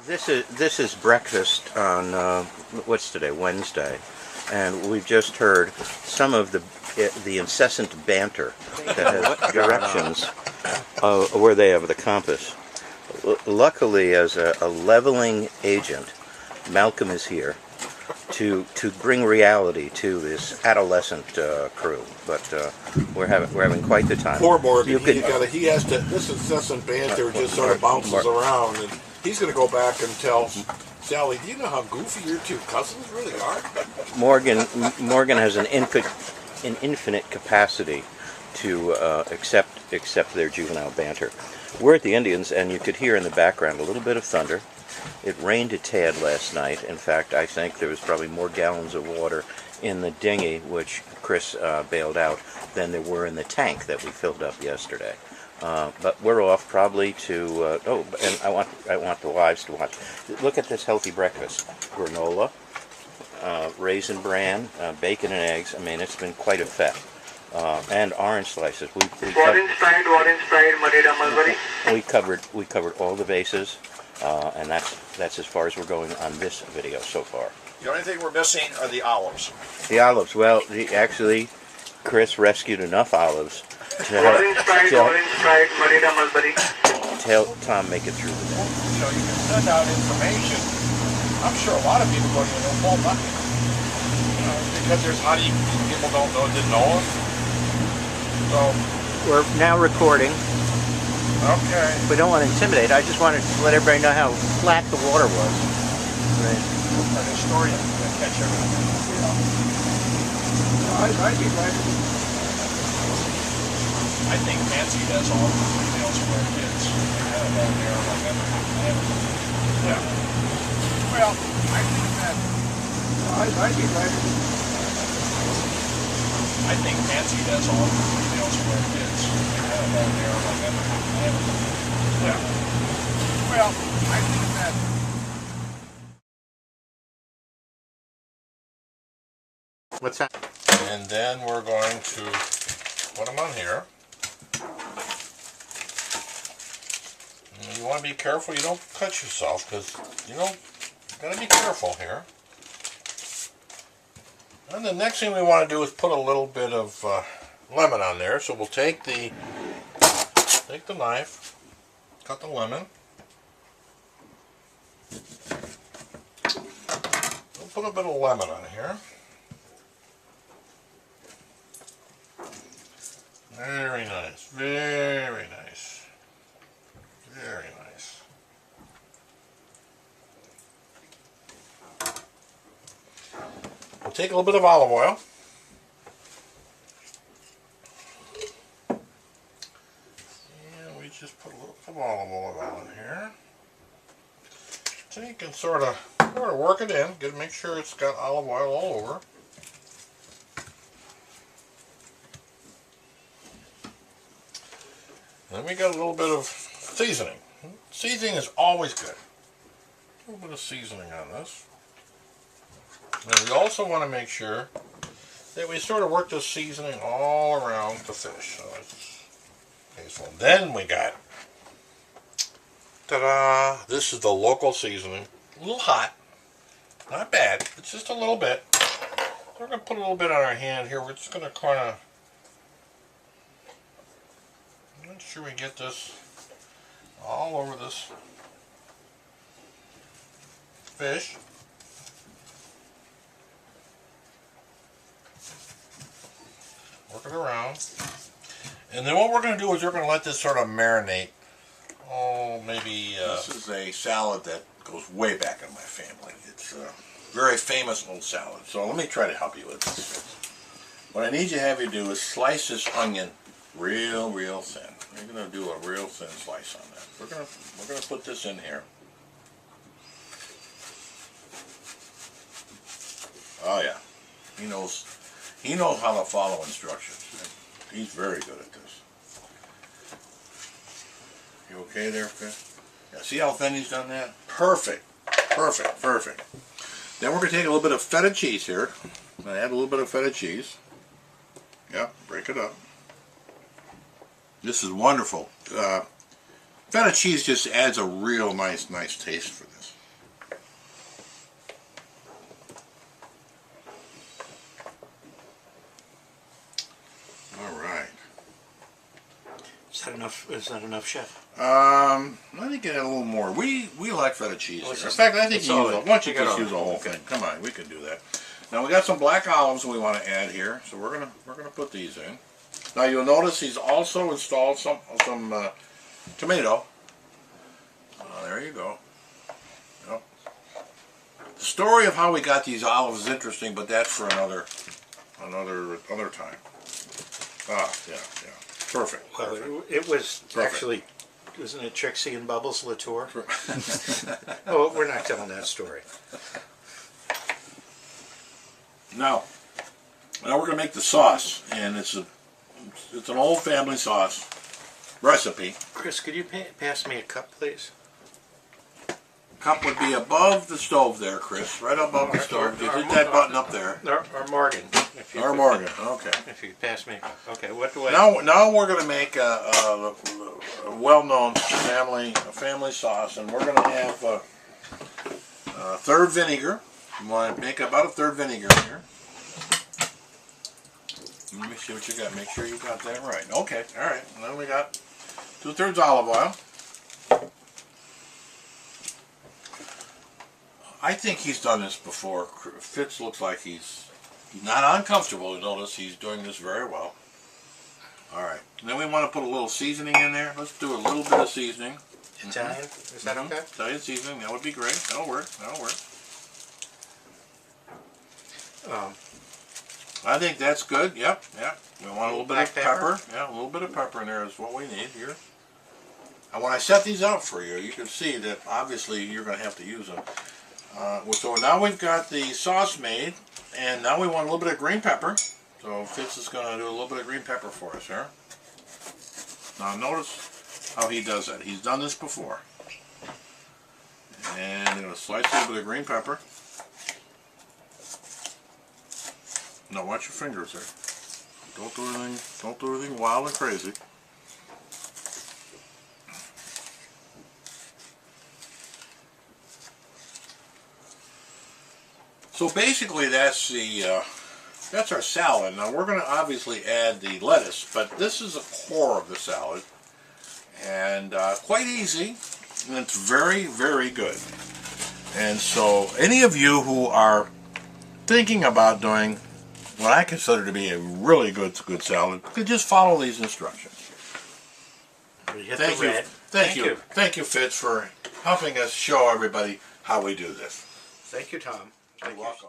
This is breakfast on what's today, Wednesday, and we've just heard some of the incessant banter that has directions where they have the compass. Luckily, as a leveling agent, Malcolm is here to bring reality to this adolescent crew. But we're having quite the time. Poor Morgan, he has to. This incessant banter just sort of bounces around, and he's going to go back and tell Sally, "Do you know how goofy your two cousins really are?" Morgan has an infinite capacity to accept their juvenile banter. We're at the Indians, and you could hear in the background a little bit of thunder. It rained a tad last night. In fact, I think there was probably more gallons of water in the dinghy, which Chris bailed out, than there were in the tank that we filled up yesterday. But we're off probably to, and I want the wives to watch. Look at this healthy breakfast. Granola, raisin bran, bacon and eggs. I mean, it's been quite a fete. And orange slices. We covered all the bases, and that's as far as we're going on this video so far. The only thing we're missing are the olives. The olives. Well, actually, Chris rescued enough olives to help Tom make it through the day. So you can send out information. I'm sure a lot of people don't even know nothing. Because there's people didn't know us. So we're now recording. Okay. We don't want to intimidate. I just wanted to let everybody know how flat the water was. Right. An historian can catch everything. I'd be glad to. I think Nancy does all the details for her kids. They have all there like everything. Yeah. Well, I think that I'd be glad to. I think Nancy does all the details for her kids. They have all there like everything. Yeah. Well, I think that. What's that? And then we're going to put them on here. And you want to be careful you don't cut yourself, because you got to be careful here. And the next thing we want to do is put a little bit of lemon on there. So we'll take the knife, cut the lemon. We'll put a bit of lemon on here. Very nice, very nice, very nice. We'll take a little bit of olive oil. And we just put a little bit of olive oil on here. So you can sort of work it in, make sure it's got olive oil all over. Then we got a little bit of seasoning. Seasoning is always good. A little bit of seasoning on this. And we also want to make sure that we sort of work this seasoning all around the fish. So then we got, ta-da! This is the local seasoning. A little hot, not bad. It's just a little bit. We're going to put a little bit on our hand here. We're just going to kind of. Make sure we get this all over this fish. Work it around. And then what we're going to do is we're going to let this sort of marinate. Oh, maybe... this is a salad that goes way back in my family. It's a very famous old salad. So let me try to help you with this. What I need you to have you do is slice this onion real thin. We're going to do a real thin slice on that. We're going to put this in here. Oh yeah, he knows how to follow instructions. He's very good at this. You okay there, Chris? Yeah, see how thin he's done that? Perfect, perfect, perfect. Then we're going to take a little bit of feta cheese here. I'm going to add a little bit of feta cheese. Yeah, break it up. This is wonderful. Feta cheese just adds a real nice taste for this. enough? Is that enough, Chef? I think it had a little more. We like feta cheese. Well, In fact, I think it's you use all why don't you you got just all use the of it. whole thing? Come on, we can do that. Now we got some black olives we want to add here, so we're gonna put these in. Now you'll notice he's also installed some tomato. There you go. Yep. The story of how we got these olives is interesting, but that's for another time. Ah, yeah. Perfect. Well, Perfect. it was Perfect. actually, wasn't it Trixie and Bubbles Latour? Oh, we're not telling that story. Now we're going to make the sauce, and it's an old family sauce recipe. Chris, could you pass me a cup, please? Cup would be above the stove there, Chris, right above the stove. You hit that button up there. Or Morgan. If you Or could- Morgan, okay. If you could pass me a cup. Okay, what do I... Now we're going to make a well-known family sauce, and we're going to have a third vinegar. You want to make about a third vinegar here. Let me see what you got. Make sure you got that right. Okay, all right. And then we got 2/3 olive oil. I think he's done this before. Fitz looks like he's not uncomfortable. You notice he's doing this very well. All right. And then we want to put a little seasoning in there. Let's do a little bit of seasoning. Italian? Is that okay? Italian seasoning. That would be great. That'll work. That'll work. I think that's good. Yep. We want a little bit of pepper. Yeah, a little bit of pepper in there is what we need here. And when I set these out for you, you can see that obviously you're going to have to use them. So now we've got the sauce made, and now we want a little bit of green pepper. So Fitz is going to do a little bit of green pepper for us here. Now notice how he does that. He's done this before. And I'm going to slice a little bit of green pepper. Now watch your fingers there. Don't do anything wild and crazy. So basically that's our salad. Now we're going to obviously add the lettuce, but this is the core of the salad, and quite easy, and it's very, very good. And so any of you who are thinking about doing what I consider to be a really good salad, could just follow these instructions. Thank you, Fitz, for helping us show everybody how we do this. Thank you, Tom. You're welcome.